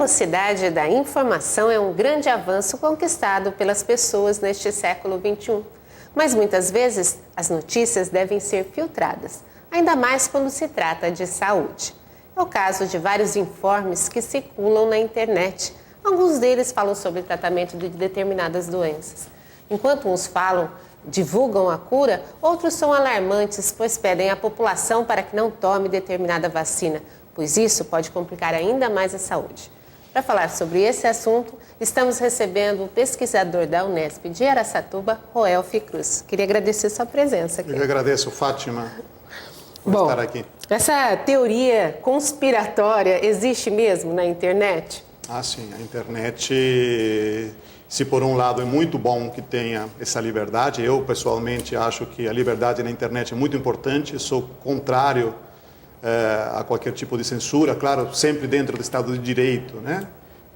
velocidade da informação é um grande avanço conquistado pelas pessoas neste século XXI. Mas muitas vezes as notícias devem ser filtradas, ainda mais quando se trata de saúde. É o caso de vários informes que circulam na internet. Alguns deles falam sobre o tratamento de determinadas doenças. Enquanto uns divulgam a cura, outros são alarmantes, pois pedem à população para que não tome determinada vacina, pois isso pode complicar ainda mais a saúde. Para falar sobre esse assunto, estamos recebendo o pesquisador da Unesp de Araçatuba, Roelf Cruz. Queria agradecer sua presença aqui. Eu agradeço, Fátima, por estar aqui. Essa teoria conspiratória existe mesmo na internet? Ah, sim. A internet, se por um lado é muito bom que tenha essa liberdade, eu pessoalmente acho que a liberdade na internet é muito importante, sou contrário a qualquer tipo de censura, claro, sempre dentro do Estado de Direito, né?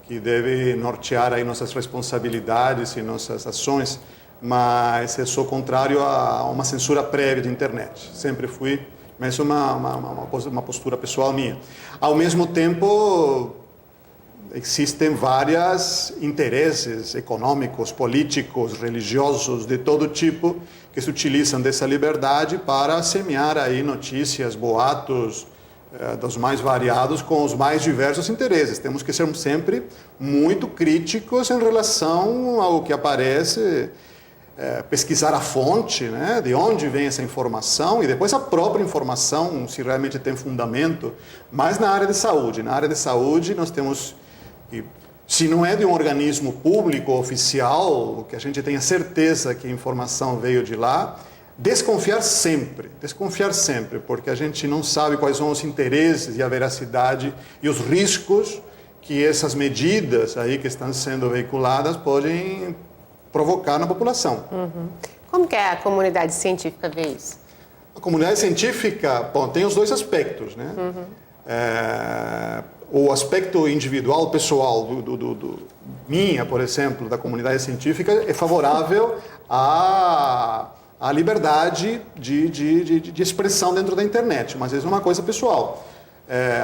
Que deve nortear aí nossas responsabilidades e nossas ações, mas eu sou contrário a uma censura prévia de internet, sempre fui, mas isso é uma postura pessoal minha. Ao mesmo tempo, existem vários interesses econômicos, políticos, religiosos, de todo tipo, que se utilizam dessa liberdade para semear aí notícias, boatos, dos mais variados, com os mais diversos interesses. Temos que ser sempre muito críticos em relação ao que aparece, pesquisar a fonte, né, de onde vem essa informação e depois a própria informação, se realmente tem fundamento, mas na área de saúde. Na área de saúde nós temos... Se não é de um organismo público oficial, que a gente tenha certeza que a informação veio de lá, desconfiar sempre, porque a gente não sabe quais são os interesses e a veracidade e os riscos que essas medidas aí que estão sendo veiculadas podem provocar na população. Uhum. Como que a comunidade científica vê isso? A comunidade científica, bom, tem os dois aspectos, né? Uhum. O aspecto individual, pessoal, minha, por exemplo, da comunidade científica, é favorável à liberdade de expressão dentro da internet, mas isso é uma coisa pessoal.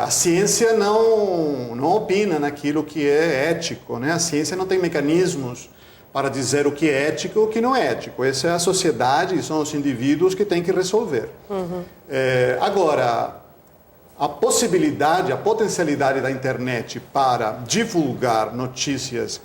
A ciência não opina naquilo que é ético, né? A ciência não tem mecanismos para dizer o que é ético e o que não é ético. Essa é a sociedade, são os indivíduos que têm que resolver. Uhum. Agora, a possibilidade, a potencialidade da internet para divulgar notícias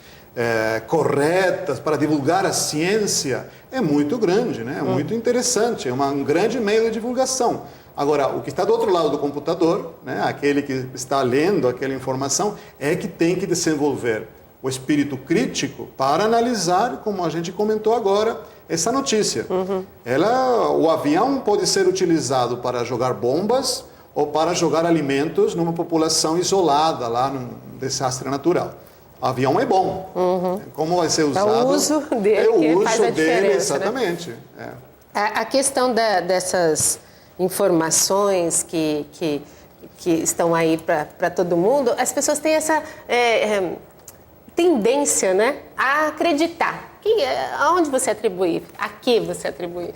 corretas, para divulgar a ciência, é muito grande, né? É muito interessante, é um grande meio de divulgação. Agora, o que está do outro lado do computador, né, aquele que está lendo aquela informação, é que tem que desenvolver o espírito crítico para analisar, como a gente comentou agora, essa notícia. Uhum. O avião pode ser utilizado para jogar bombas ou para jogar alimentos numa população isolada, lá num desastre natural. O avião é bom. Uhum. Como vai ser usado? É o uso dele que faz a diferença, exatamente. Né? A questão dessas informações que estão aí para todo mundo, as pessoas têm essa tendência, né, a acreditar. Aonde você atribui? A que você atribui?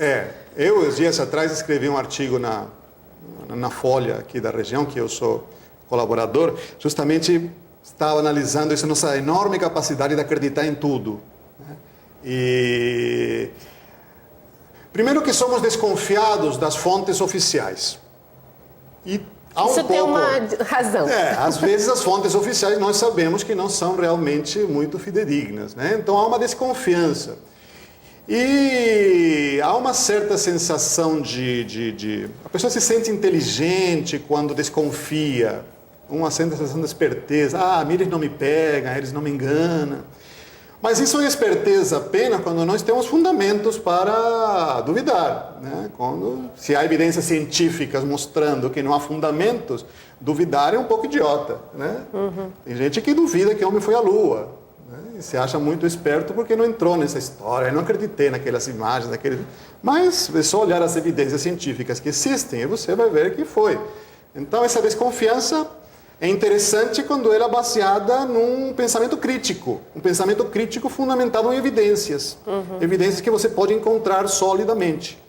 Eu, dias atrás, escrevi um artigo na Folha aqui da região, que eu sou colaborador, justamente estava analisando essa nossa enorme capacidade de acreditar em tudo, né? E primeiro que somos desconfiados das fontes oficiais. E isso tem uma razão. Às vezes as fontes oficiais nós sabemos que não são realmente muito fidedignas, né? Então há uma desconfiança. E há uma certa sensação a pessoa se sente inteligente quando desconfia, uma sensação de esperteza. Eles não me pegam, eles não me enganam. Mas isso é esperteza apenas quando nós temos fundamentos para duvidar, né? Se há evidências científicas mostrando que não há fundamentos, duvidar é um pouco idiota, né? Uhum. Tem gente que duvida que o homem foi à Lua, né? E se acha muito esperto porque não entrou nessa história. Eu não acreditei naquelas imagens, mas é só olhar as evidências científicas que existem e você vai ver que foi. Então essa desconfiança é interessante quando ela é baseada num pensamento crítico, um pensamento crítico fundamentado em evidências, evidências que você pode encontrar solidamente.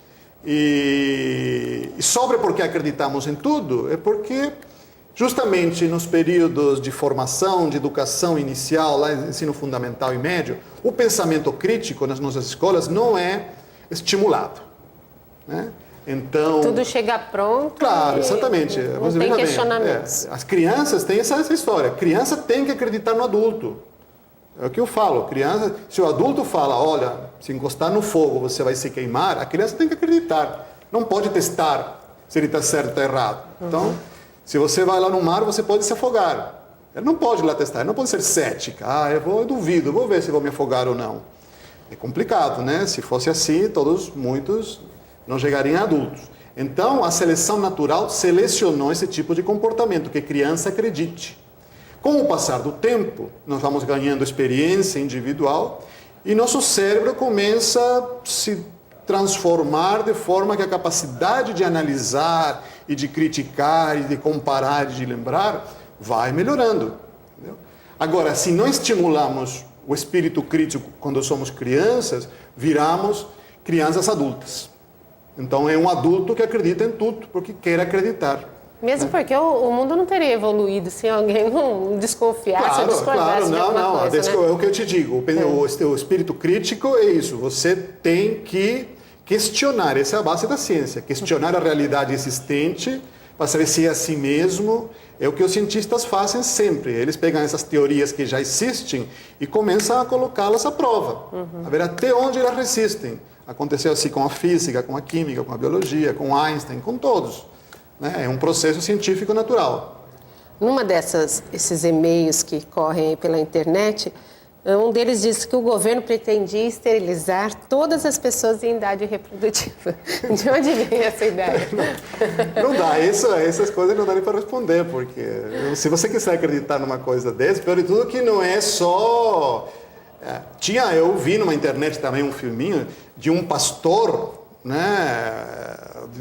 E sobre por que acreditamos em tudo, é porque Justamente nos períodos de formação, de educação inicial, lá no ensino fundamental e médio, o pensamento crítico nas nossas escolas não é estimulado, né? Então, tudo chega pronto. Claro, exatamente. Não tem questionamentos. As crianças têm essa história. A criança tem que acreditar no adulto. É o que eu falo. Criança, se o adulto fala, olha, se encostar no fogo você vai se queimar, a criança tem que acreditar. Não pode testar se ele está certo ou está errado. Então, se você vai lá no mar, você pode se afogar. Ele não pode ir lá testar, ele não pode ser cética. Eu duvido, vou ver se vou me afogar ou não. É complicado, né? Se fosse assim, muitos não chegariam a adultos. Então, a seleção natural selecionou esse tipo de comportamento, que a criança acredite. Com o passar do tempo, nós vamos ganhando experiência individual e nosso cérebro começa a se transformar de forma que a capacidade de analisar e de criticar e de comparar e de lembrar vai melhorando. Entendeu? Agora, se não estimulamos o espírito crítico quando somos crianças, viramos crianças adultas. Então é um adulto que acredita em tudo, porque quer acreditar. Mesmo porque o mundo não teria evoluído se alguém não desconfiasse ou discordasse de alguma coisa, né? É o que eu te digo. O espírito crítico é isso. Você tem que questionar. Essa é a base da ciência. Questionar a realidade existente para saber se é assim mesmo. É o que os cientistas fazem sempre. Eles pegam essas teorias que já existem e começam a colocá-las à prova. A ver até onde elas resistem. Aconteceu assim com a física, com a química, com a biologia, com Einstein, com todos. É um processo científico natural. Numa esses e-mails que correm aí pela internet, um deles diz que o governo pretendia esterilizar todas as pessoas em idade reprodutiva. De onde vem essa ideia? Não dá, essas coisas não dá nem para responder, porque se você quiser acreditar numa coisa dessa, pior de tudo que não é só... Eu vi numa internet também um filminho de um pastor, né,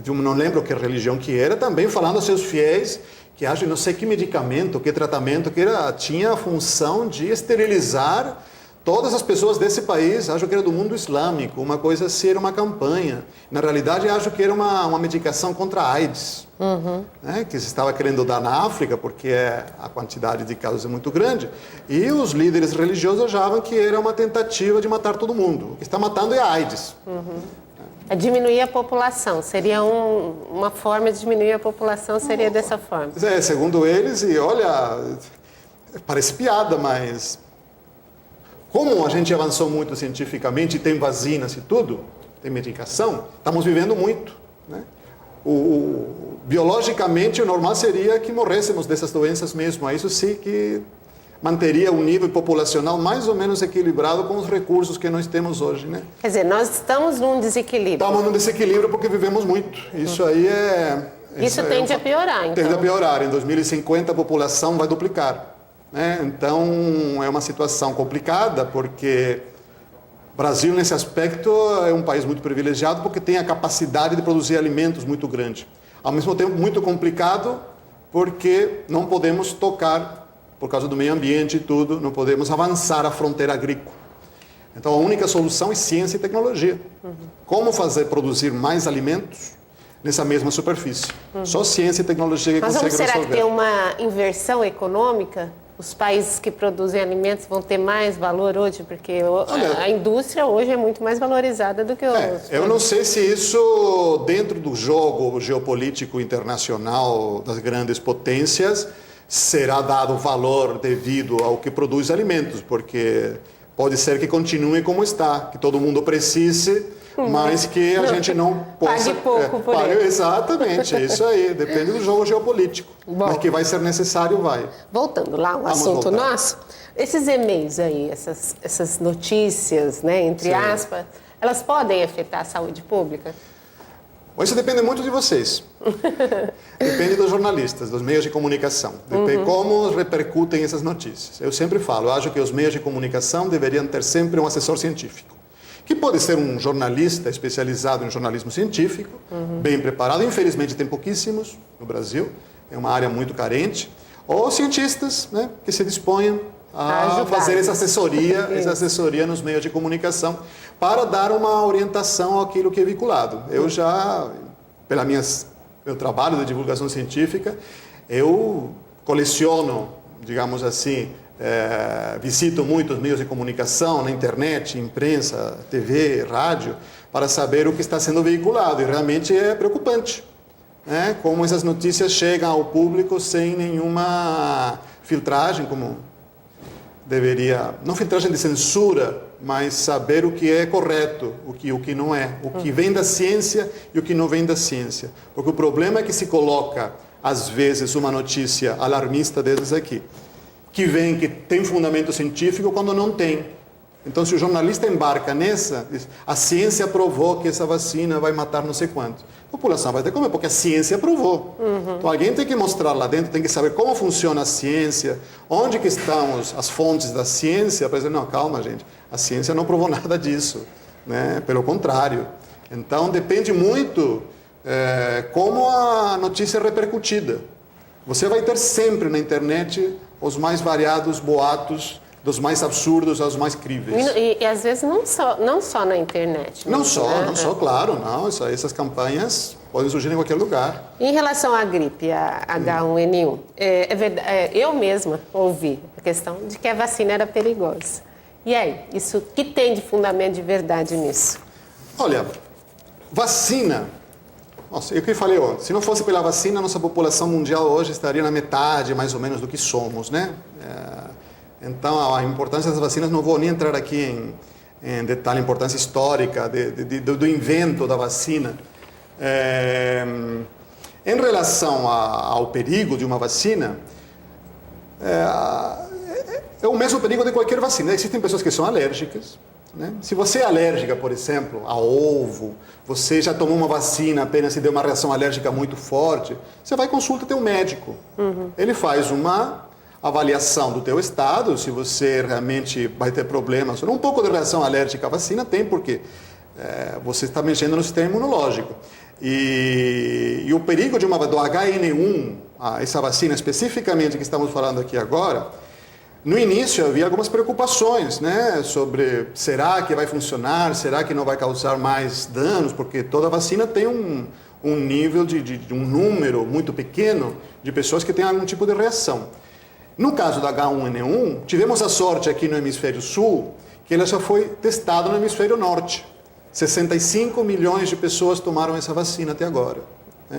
não lembro que religião que era, também falando aos seus fiéis que acham, não sei que medicamento, que tratamento que tinha a função de esterilizar todas as pessoas desse país. Acho que era do mundo islâmico, uma coisa assim, era uma campanha. Na realidade, acho que era uma medicação contra a AIDS, né, que se estava querendo dar na África, porque a quantidade de casos é muito grande, e os líderes religiosos achavam que era uma tentativa de matar todo mundo. O que está matando é a AIDS. É diminuir a população, seria uma forma de diminuir a população, seria dessa forma. Segundo eles, e olha, parece piada, mas como a gente avançou muito cientificamente, tem vacinas e tudo, tem medicação, estamos vivendo muito, né? Biologicamente, o normal seria que morrêssemos dessas doenças mesmo. Isso sim que manteria o nível populacional mais ou menos equilibrado com os recursos que nós temos hoje, né? Quer dizer, nós estamos num desequilíbrio. Estamos num desequilíbrio porque vivemos muito. Isso aí Isso tende a piorar, então. Tende a piorar. Em 2050 a população vai duplicar, né? Então é uma situação complicada, porque o Brasil nesse aspecto é um país muito privilegiado porque tem a capacidade de produzir alimentos muito grande. Ao mesmo tempo muito complicado porque não podemos tocar, por causa do meio ambiente e tudo, não podemos avançar a fronteira agrícola. Então a única solução é ciência e tecnologia. Como produzir mais alimentos nessa mesma superfície? Só ciência e tecnologia que consegue resolver. Mas será que tem uma inversão econômica? Os países que produzem alimentos vão ter mais valor hoje? Porque a indústria hoje é muito mais valorizada do que os... Eu não sei se isso, dentro do jogo geopolítico internacional das grandes potências, será dado valor devido ao que produz alimentos, porque pode ser que continue como está, que todo mundo precise, mas que a gente não possa... Pague pouco por ele. Exatamente, é isso aí, depende do jogo geopolítico. Bom, mas que vai ser necessário, vai. Voltando lá ao assunto nosso, esses e-mails aí, essas notícias, né, entre aspas, elas podem afetar a saúde pública? Isso depende muito de vocês. Depende dos jornalistas, dos meios de comunicação. Depende como repercutem essas notícias. Eu sempre falo, acho que os meios de comunicação deveriam ter sempre um assessor científico, que pode ser um jornalista especializado em jornalismo científico, bem preparado. Infelizmente tem pouquíssimos no Brasil, é uma área muito carente. Ou cientistas, né, que se disponham a fazer essa assessoria nos meios de comunicação para dar uma orientação àquilo que é vinculado. Eu já, meu trabalho de divulgação científica, eu coleciono, digamos assim, visito muitos meios de comunicação, na internet, imprensa, TV, rádio, para saber o que está sendo veiculado. E realmente é preocupante, né? Como essas notícias chegam ao público sem nenhuma filtragem, como deveria, não filtragem de censura, mas saber o que é correto, o que não é, o que vem da ciência e o que não vem da ciência. Porque o problema é que se coloca, às vezes, uma notícia alarmista desses aqui, que tem fundamento científico quando não tem. Então, se o jornalista embarca nessa, diz, a ciência provou que essa vacina vai matar não sei quanto. A população vai ter que comer, porque a ciência provou. Então, alguém tem que mostrar lá dentro, tem que saber como funciona a ciência, onde que estão as fontes da ciência, para dizer, não, calma, gente, a ciência não provou nada disso, né? Pelo contrário. Então, depende muito como a notícia é repercutida. Você vai ter sempre na internet os mais variados boatos, dos mais absurdos aos mais críveis. E às vezes não só na internet. Não só, claro, não. Essas campanhas podem surgir em qualquer lugar. Em relação à gripe, a H1N1, é verdade, eu mesma ouvi a questão de que a vacina era perigosa. E aí, isso que tem de fundamento de verdade nisso? Olha, vacina... Nossa, eu que falei ontem, se não fosse pela vacina, nossa população mundial hoje estaria na metade, mais ou menos, do que somos, né? Então, a importância das vacinas, não vou nem entrar aqui em detalhe, a importância histórica do invento da vacina. Em relação ao perigo de uma vacina, é o mesmo perigo de qualquer vacina. Existem pessoas que são alérgicas, né? Se você é alérgica, por exemplo, a ovo, você já tomou uma vacina, apenas se deu uma reação alérgica muito forte, você vai e consulta teu médico. Ele faz uma avaliação do teu estado, se você realmente vai ter problemas. Um pouco de reação alérgica à vacina tem, porque você está mexendo no sistema imunológico. E o perigo do HN1, essa vacina especificamente que estamos falando aqui agora, no início havia algumas preocupações, né, sobre será que vai funcionar, será que não vai causar mais danos, porque toda vacina tem um nível de um número muito pequeno de pessoas que têm algum tipo de reação. No caso da H1N1, tivemos a sorte aqui no hemisfério sul, que ela já foi testada no hemisfério norte. 65 milhões de pessoas tomaram essa vacina até agora.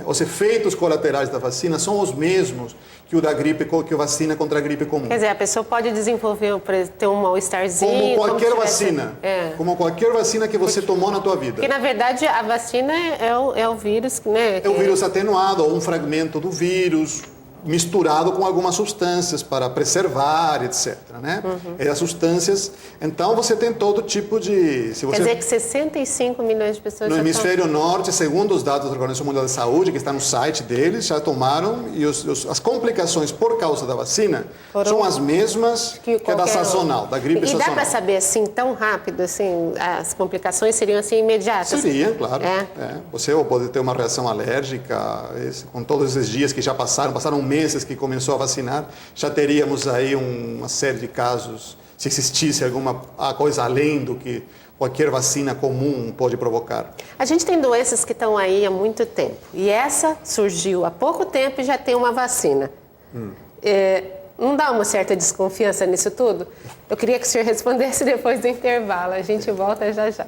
Os efeitos colaterais da vacina são os mesmos que o da gripe, que a vacina contra a gripe comum. Quer dizer, a pessoa pode desenvolver, ter um mal-estarzinho... Como qualquer vacina. Como qualquer vacina que você tomou na tua vida. Porque, na verdade, a vacina é o vírus, né? É o vírus atenuado, ou um fragmento do vírus, misturado com algumas substâncias para preservar, etc. Né? As substâncias... Então, você tem todo tipo de... Quer dizer que 65 milhões de pessoas no hemisfério norte, segundo os dados da Organização Mundial de Saúde, que está no site deles, já tomaram, e as complicações por causa da vacina são as mesmas que a da sazonal, da gripe sazonal. E dá para saber assim, tão rápido, assim, as complicações seriam assim imediatas? Seria, claro. Você pode ter uma reação alérgica, com todos esses dias que já passaram meses que começou a vacinar, já teríamos aí uma série de casos, se existisse alguma coisa além do que qualquer vacina comum pode provocar. A gente tem doenças que estão aí há muito tempo, e essa surgiu há pouco tempo e já tem uma vacina. Não dá uma certa desconfiança nisso tudo? Eu queria que o senhor respondesse depois do intervalo, a gente volta já já.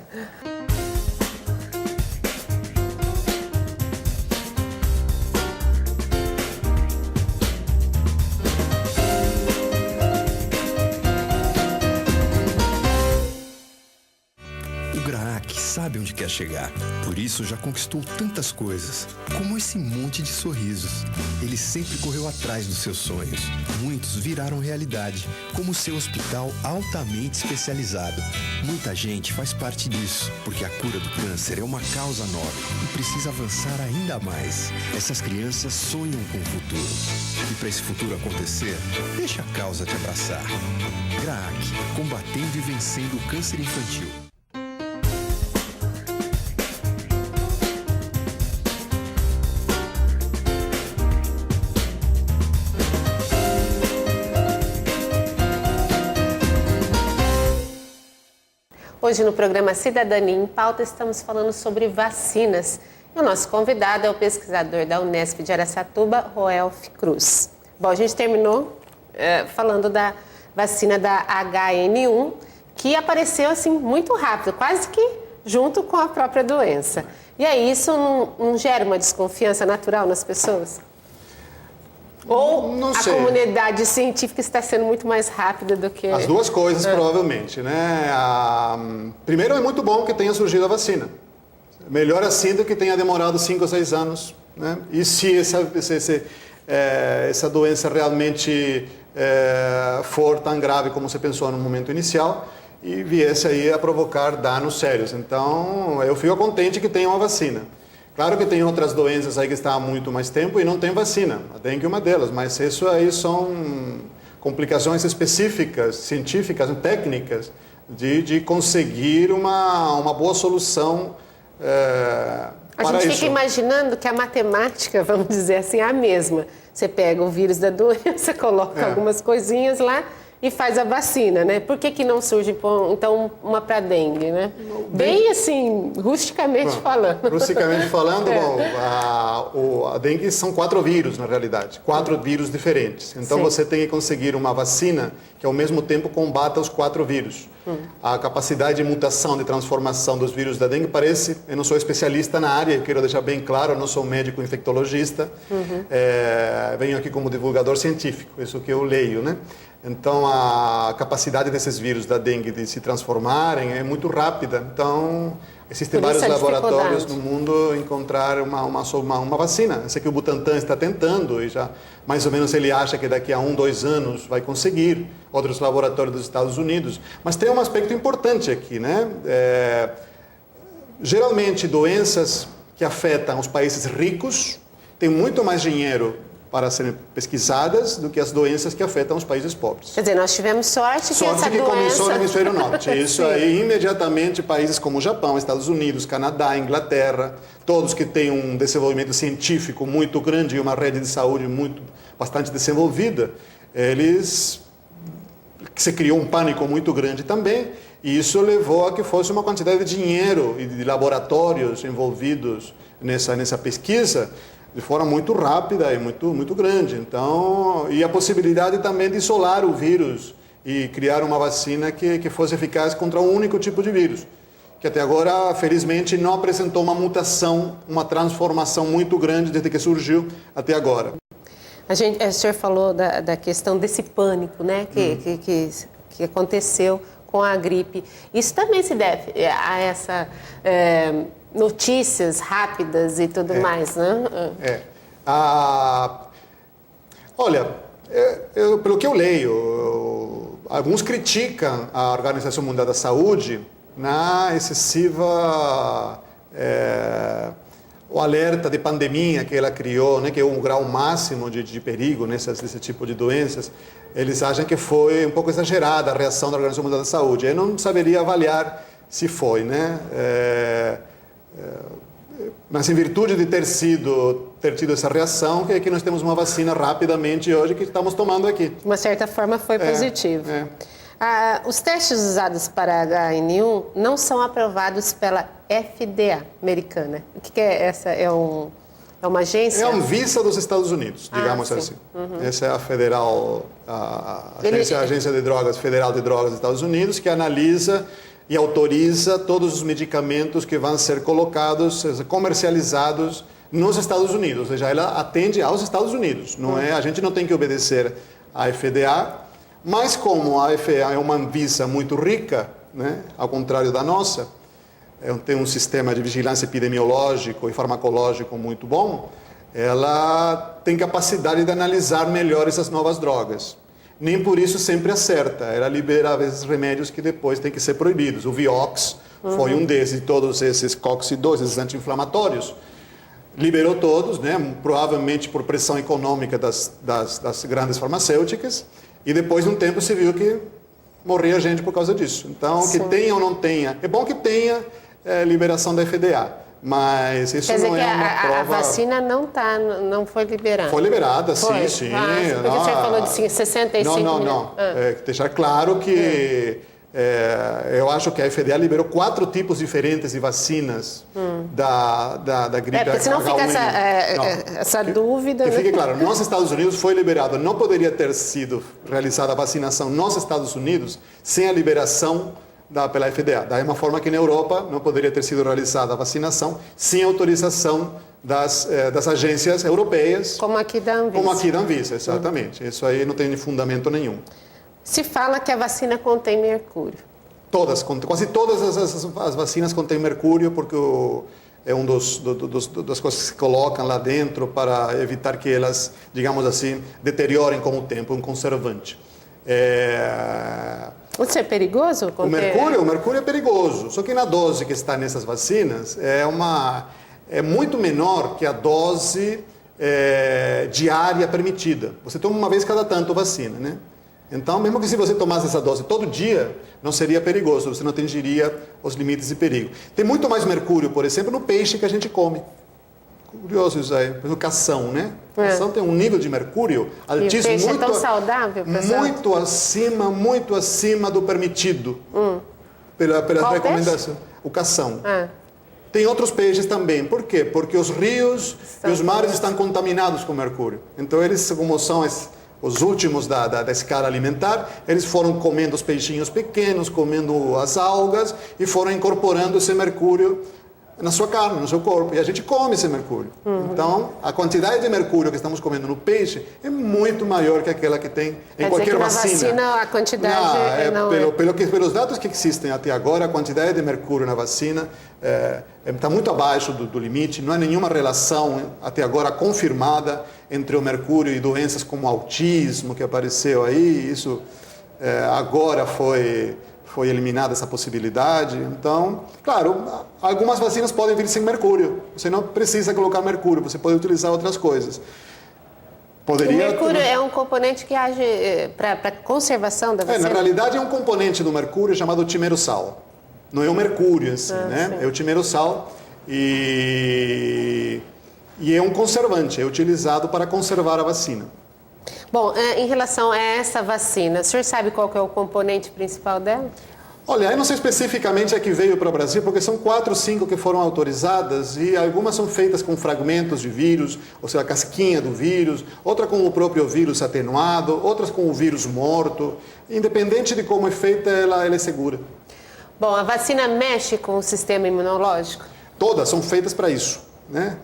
Sabe onde quer chegar. Por isso já conquistou tantas coisas, como esse monte de sorrisos. Ele sempre correu atrás dos seus sonhos. Muitos viraram realidade, como o seu hospital altamente especializado. Muita gente faz parte disso, porque a cura do câncer é uma causa nobre e precisa avançar ainda mais. Essas crianças sonham com o futuro. E para esse futuro acontecer, deixa a causa te abraçar. GRAAC, combatendo e vencendo o câncer infantil. Hoje no programa Cidadania em Pauta estamos falando sobre vacinas. E o nosso convidado é o pesquisador da Unesp de Araçatuba, Roelf Cruz. Bom, a gente terminou falando da vacina da HN1, que apareceu assim muito rápido, quase que junto com a própria doença. E aí isso não gera uma desconfiança natural nas pessoas? Ou não a sei. comunidade científica está sendo muito mais rápida do que... As duas coisas, provavelmente, né? Primeiro, é muito bom que tenha surgido a vacina. Melhor assim do que tenha demorado 5 ou 6 anos, né? E se essa doença realmente for tão grave como você pensou no momento inicial e viesse aí a provocar danos sérios. Então, eu fico contente que tenha uma vacina. Claro que tem outras doenças aí que estão há muito mais tempo e não tem vacina. A dengue é uma delas, mas isso aí são complicações específicas, científicas, técnicas, de conseguir uma boa solução A para gente isso. fica imaginando que a matemática, vamos dizer assim, é a mesma. Você pega o vírus da doença, coloca algumas coisinhas lá e faz a vacina, né? Por que não surge, então, uma para dengue, né? Bem assim, rusticamente falando. Rusticamente falando, bom, a dengue são 4 vírus, na realidade. 4 vírus diferentes. Então, Sim. você tem que conseguir uma vacina que, ao mesmo tempo, combata os 4 vírus. A capacidade de mutação, de transformação dos vírus da dengue parece... Eu não sou especialista na área, eu quero deixar bem claro, eu não sou médico infectologista. Venho aqui como divulgador científico, isso que eu leio, né? Então, a capacidade desses vírus da dengue de se transformarem é muito rápida. Então, existem vários laboratórios no mundo encontrar uma vacina. Essa que o Butantan está tentando e já mais ou menos ele acha que daqui a 1, 2 anos vai conseguir. Outros laboratórios dos Estados Unidos. Mas tem um aspecto importante aqui, né? Geralmente, doenças que afetam os países ricos têm muito mais dinheiro para serem pesquisadas do que as doenças que afetam os países pobres. Quer dizer, nós tivemos sorte que essa que doença... começou no hemisfério norte. Isso Sim. aí, imediatamente, países como o Japão, Estados Unidos, Canadá, Inglaterra, todos que têm um desenvolvimento científico muito grande e uma rede de saúde bastante desenvolvida, se criou um pânico muito grande também, e isso levou a que fosse uma quantidade de dinheiro e de laboratórios envolvidos nessa pesquisa, de forma muito rápida e muito grande. Então, e a possibilidade também de isolar o vírus e criar uma vacina que fosse eficaz contra um único tipo de vírus, que até agora, felizmente, não apresentou uma mutação, uma transformação muito grande desde que surgiu até agora. O senhor falou da questão desse pânico, né, que aconteceu com a gripe. Isso também se deve a essa... notícias rápidas e tudo mais, né? Olha, pelo que eu leio, alguns criticam a Organização Mundial da Saúde na excessiva... o alerta de pandemia que ela criou, né, que é um grau máximo de perigo desse tipo de doenças. Eles acham que foi um pouco exagerada a reação da Organização Mundial da Saúde. Eu não saberia avaliar se foi, né? Mas em virtude de ter tido essa reação, que é que nós temos uma vacina rapidamente hoje que estamos tomando aqui. De uma certa forma foi positivo. Os testes usados para a HN1 não são aprovados pela FDA americana. O que é essa? É uma agência? É a Anvisa dos Estados Unidos, digamos assim. Essa é a federal, a Agência de Drogas, Federal de Drogas dos Estados Unidos, que analisa e autoriza todos os medicamentos que vão ser colocados, comercializados nos Estados Unidos. Ou seja, ela atende aos Estados Unidos. Não a gente não tem que obedecer à FDA, mas como a FDA é uma Anvisa muito rica, né, ao contrário da nossa, tem um sistema de vigilância epidemiológico e farmacológico muito bom, ela tem capacidade de analisar melhor essas novas drogas. Nem por isso sempre acerta. Ela libera, às vezes, remédios que depois têm que ser proibidos. O Vioxx foi um desses, todos esses COX-2, esses anti-inflamatórios. Liberou todos, né? Provavelmente por pressão econômica das grandes farmacêuticas. E depois de um tempo se viu que morria gente por causa disso. Então, Sim. que tenha ou não tenha. É bom que tenha liberação da FDA. Mas isso Quer dizer não é uma prova... a vacina não foi liberada? Foi liberada, foi? sim. Porque você falou de 65 Não. Deixar claro que eu acho que a FDA liberou 4 tipos diferentes de vacinas da gripe porque senão fica essa dúvida. Que né? fique claro, nos Estados Unidos foi liberado, não poderia ter sido realizada a vacinação nos Estados Unidos sem a liberação pela FDA. Da mesma forma que na Europa não poderia ter sido realizada a vacinação sem autorização das agências europeias. Como aqui da Anvisa. Como aqui da Anvisa, exatamente. Isso aí não tem fundamento nenhum. Se fala que a vacina contém mercúrio. Quase todas as vacinas contêm mercúrio, porque é um das coisas que se colocam lá dentro para evitar que elas, digamos assim, deteriorem com o tempo, um conservante. Isso é perigoso? O mercúrio é perigoso, só que na dose que está nessas vacinas é muito menor que a dose diária permitida. Você toma uma vez cada tanto vacina, né? Então, mesmo que se você tomasse essa dose todo dia, não seria perigoso, você não atingiria os limites de perigo. Tem muito mais mercúrio, por exemplo, no peixe que a gente come. Curioso isso aí, no cação, né? O cação tem um nível de mercúrio altíssimo. E o peixe é tão saudável, pessoal? Muito acima do permitido. Pela recomendação. Peixe? O cação. Tem outros peixes também. Por quê? Porque os rios e os mares estão contaminados com mercúrio. Então, eles, como são os últimos da escala alimentar, eles foram comendo os peixinhos pequenos, comendo as algas e foram incorporando esse mercúrio na sua carne, no seu corpo. E a gente come esse mercúrio. Então, a quantidade de mercúrio que estamos comendo no peixe é muito maior que aquela que tem em qualquer vacina. Vacina, a quantidade pelos dados que existem até agora, a quantidade de mercúrio na vacina está muito abaixo do limite. Não há nenhuma relação até agora confirmada entre o mercúrio e doenças como autismo que apareceu aí. Isso agora foi eliminada essa possibilidade. Então, claro, algumas vacinas podem vir sem mercúrio. Você não precisa colocar mercúrio, você pode utilizar outras coisas. O mercúrio é um componente que age para conservação da vacina? Na realidade, é um componente do mercúrio chamado timerossal. Não é o mercúrio em si, né? Sim. É o timerossal e é um conservante, é utilizado para conservar a vacina. Bom, em relação a essa vacina, o senhor sabe qual que é o componente principal dela? Olha, eu não sei especificamente a que veio para o Brasil, porque são 4 ou 5 que foram autorizadas e algumas são feitas com fragmentos de vírus, ou seja, a casquinha do vírus, outra com o próprio vírus atenuado, outras com o vírus morto. Independente de como é feita, ela é segura. Bom, a vacina mexe com o sistema imunológico? Todas são feitas para isso. Né?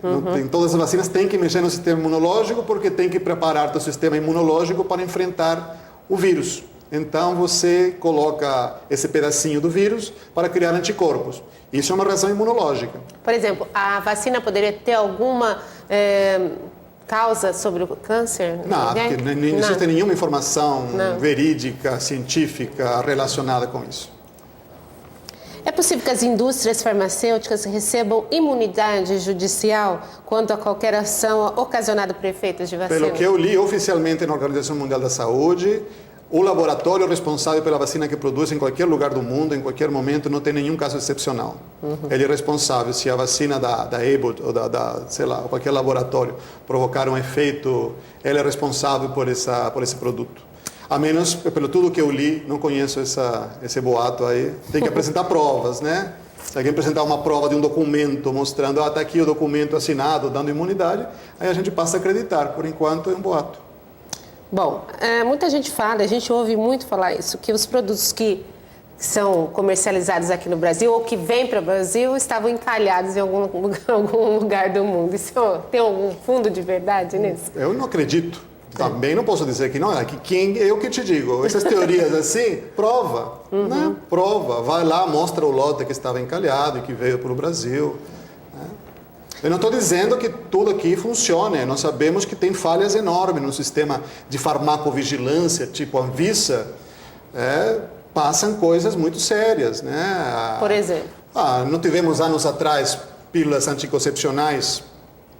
Todas as vacinas têm que mexer no sistema imunológico porque tem que preparar o sistema imunológico para enfrentar o vírus. Então você coloca esse pedacinho do vírus para criar anticorpos. Isso é uma reação imunológica. Por exemplo, a vacina poderia ter alguma causa sobre o câncer? Não, porque não existe nenhuma informação verídica, científica relacionada com isso. É possível que as indústrias farmacêuticas recebam imunidade judicial quanto a qualquer ação ocasionada por efeitos de vacina? Pelo que eu li oficialmente na Organização Mundial da Saúde, o laboratório responsável pela vacina que produz em qualquer lugar do mundo, em qualquer momento, não tem nenhum caso excepcional. Ele é responsável. Se a vacina da Abbott ou sei lá, qualquer laboratório provocar um efeito, ele é responsável por esse produto. A menos, pelo tudo que eu li, não conheço esse boato aí. Tem que apresentar provas, né? Se alguém apresentar uma prova de um documento mostrando, está aqui o documento assinado, dando imunidade, aí a gente passa a acreditar. Por enquanto, é um boato. Bom, muita gente fala, a gente ouve muito falar isso, que os produtos que são comercializados aqui no Brasil ou que vêm para o Brasil estavam encalhados em algum lugar do mundo. Isso tem algum fundo de verdade nisso? Eu não acredito. Também não posso dizer que não, eu que te digo, essas teorias assim, prova, né? Prova, vai lá, mostra o lote que estava encalhado e que veio para o Brasil. Né? Eu não estou dizendo que tudo aqui funcione, nós sabemos que tem falhas enormes no sistema de farmacovigilância, tipo a Anvisa, passam coisas muito sérias. Né? Por exemplo? Não tivemos anos atrás pílulas anticoncepcionais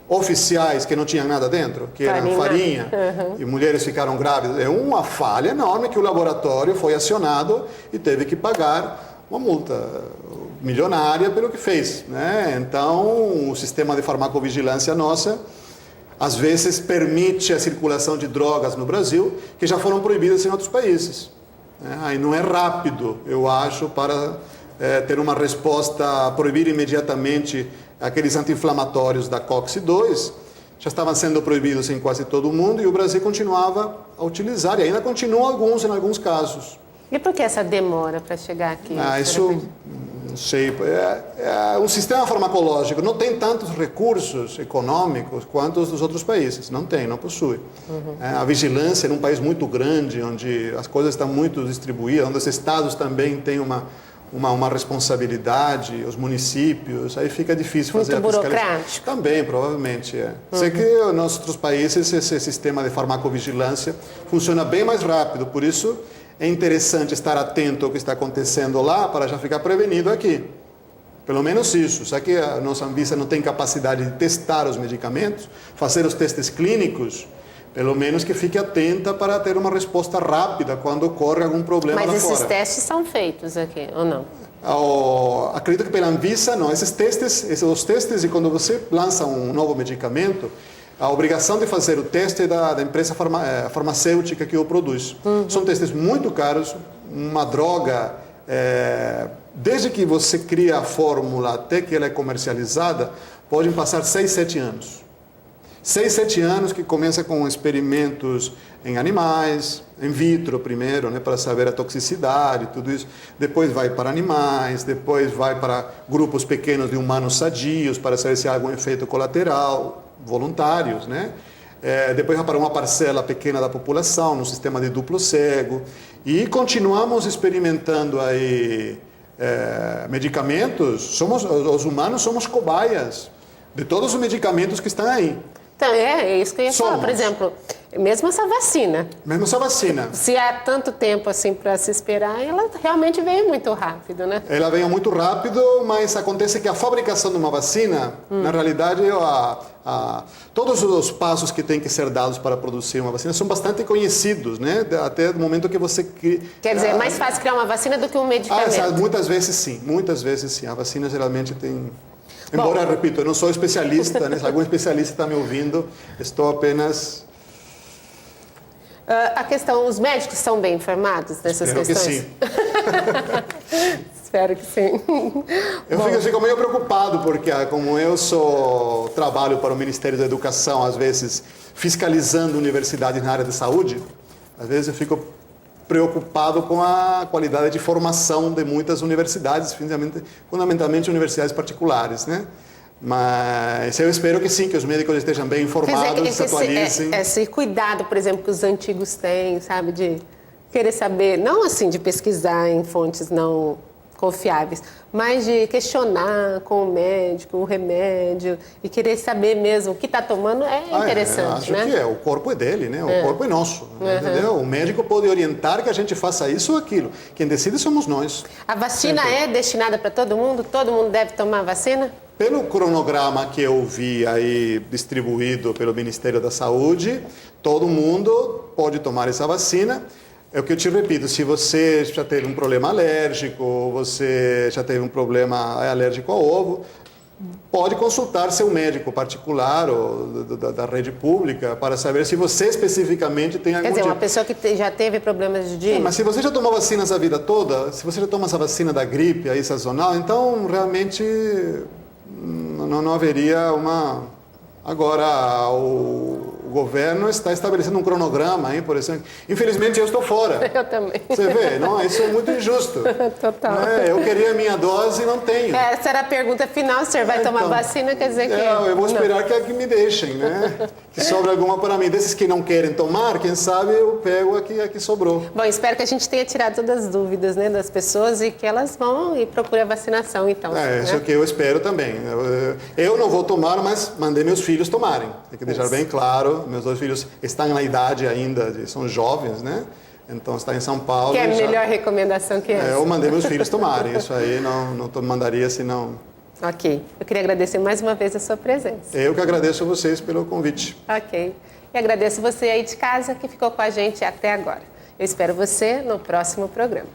oficiais que não tinham nada dentro, que eram farinha, e mulheres ficaram grávidas. É uma falha enorme que o laboratório foi acionado e teve que pagar uma multa milionária pelo que fez. Né? Então, o sistema de farmacovigilância nossa, às vezes, permite a circulação de drogas no Brasil que já foram proibidas em outros países. Aí não é rápido, eu acho, para ter uma resposta, proibir imediatamente aqueles anti-inflamatórios da COX-2, já estavam sendo proibidos em quase todo o mundo e o Brasil continuava a utilizar, e ainda continua alguns em alguns casos. E por que essa demora para chegar aqui? Isso, não sei, o sistema farmacológico não tem tantos recursos econômicos quanto os dos outros países, não possui. A vigilância num país muito grande, onde as coisas estão muito distribuídas, onde os estados também têm uma responsabilidade, os municípios, aí fica difícil fazer a fiscalização. Muito burocrático? Também, provavelmente, é. Sei que nos outros países esse sistema de farmacovigilância funciona bem mais rápido, por isso é interessante estar atento ao que está acontecendo lá para já ficar prevenido aqui. Pelo menos isso. Já que a nossa Anvisa não tem capacidade de testar os medicamentos, fazer os testes clínicos, pelo menos que fique atenta para ter uma resposta rápida quando ocorre algum problema lá fora. Mas esses testes são feitos aqui, ou não? Acredito que pela Anvisa, não. Esses os testes, e quando você lança um novo medicamento, a obrigação de fazer o teste é da empresa farmacêutica que o produz. São testes muito caros, uma droga, desde que você cria a fórmula até que ela é comercializada, podem passar 6, 7 anos. 6, 7 anos que começa com experimentos em animais, in vitro primeiro, né, para saber a toxicidade, tudo isso. Depois vai para animais, depois vai para grupos pequenos de humanos sadios, para saber se há algum efeito colateral, voluntários, né? Depois vai para uma parcela pequena da população, no sistema de duplo cego. E continuamos experimentando aí medicamentos. Os humanos somos cobaias de todos os medicamentos que estão aí. Então, é isso que eu ia falar. Por exemplo, mesmo essa vacina. Mesmo essa vacina. Se há tanto tempo assim para se esperar, ela realmente veio muito rápido, né? Ela veio muito rápido, mas acontece que a fabricação de uma vacina, na realidade, todos os passos que têm que ser dados para produzir uma vacina são bastante conhecidos, né? Até o momento que você... Quer dizer, é mais fácil criar uma vacina do que um medicamento? Muitas vezes sim. A vacina geralmente tem... Embora, repito, eu não sou especialista, né? Se algum especialista está me ouvindo, estou apenas... A questão, os médicos são bem informados nessas questões? Espero que sim. Espero que sim. Eu fico meio preocupado, porque como eu trabalho para o Ministério da Educação, às vezes fiscalizando universidades na área de saúde, às vezes eu fico preocupado com a qualidade de formação de muitas universidades, fundamentalmente universidades particulares, né? Mas eu espero que sim, que os médicos estejam bem informados, se atualizem. Esse cuidado, por exemplo, que os antigos têm, sabe, de querer saber, não assim de pesquisar em fontes não confiáveis, mas de questionar com o médico o remédio e querer saber mesmo o que está tomando é interessante, acho que o corpo é dele, né? O corpo é nosso, entendeu? O médico pode orientar que a gente faça isso ou aquilo. Quem decide somos nós. A vacina é destinada para todo mundo? Todo mundo deve tomar a vacina? Pelo cronograma que eu vi aí distribuído pelo Ministério da Saúde, todo mundo pode tomar essa vacina. É o que eu te repito, se você já teve um problema alérgico, você já teve um problema alérgico ao ovo, pode consultar seu médico particular ou da rede pública para saber se você especificamente tem algum... Quer dizer, uma pessoa que já teve problemas de... Mas se você já tomou vacinas a vida toda, se você já toma essa vacina da gripe aí sazonal, então realmente não haveria uma... Agora, o governo está estabelecendo um cronograma, hein, por exemplo. Infelizmente, eu estou fora. Eu também. Você vê, não? Isso é muito injusto. Total. Eu queria a minha dose e não tenho. Essa era a pergunta final. O senhor vai tomar vacina, quer dizer que... eu vou esperar que me deixem, né? Que sobre alguma para mim. Desses que não querem tomar, quem sabe eu pego a que sobrou. Bom, espero que a gente tenha tirado todas as dúvidas, né, das pessoas e que elas vão e procurem a vacinação, então. Isso é o que eu espero também. Eu não vou tomar, mas mandei meus filhos tomarem. Tem que deixar bem claro. Meus 2 filhos estão na idade ainda, são jovens, né? Então, está em São Paulo. Que é a melhor recomendação que essa? Eu mandei meus filhos tomarem. Isso aí não mandaria se não... Ok. Eu queria agradecer mais uma vez a sua presença. Eu que agradeço a vocês pelo convite. Ok. E agradeço você aí de casa que ficou com a gente até agora. Eu espero você no próximo programa.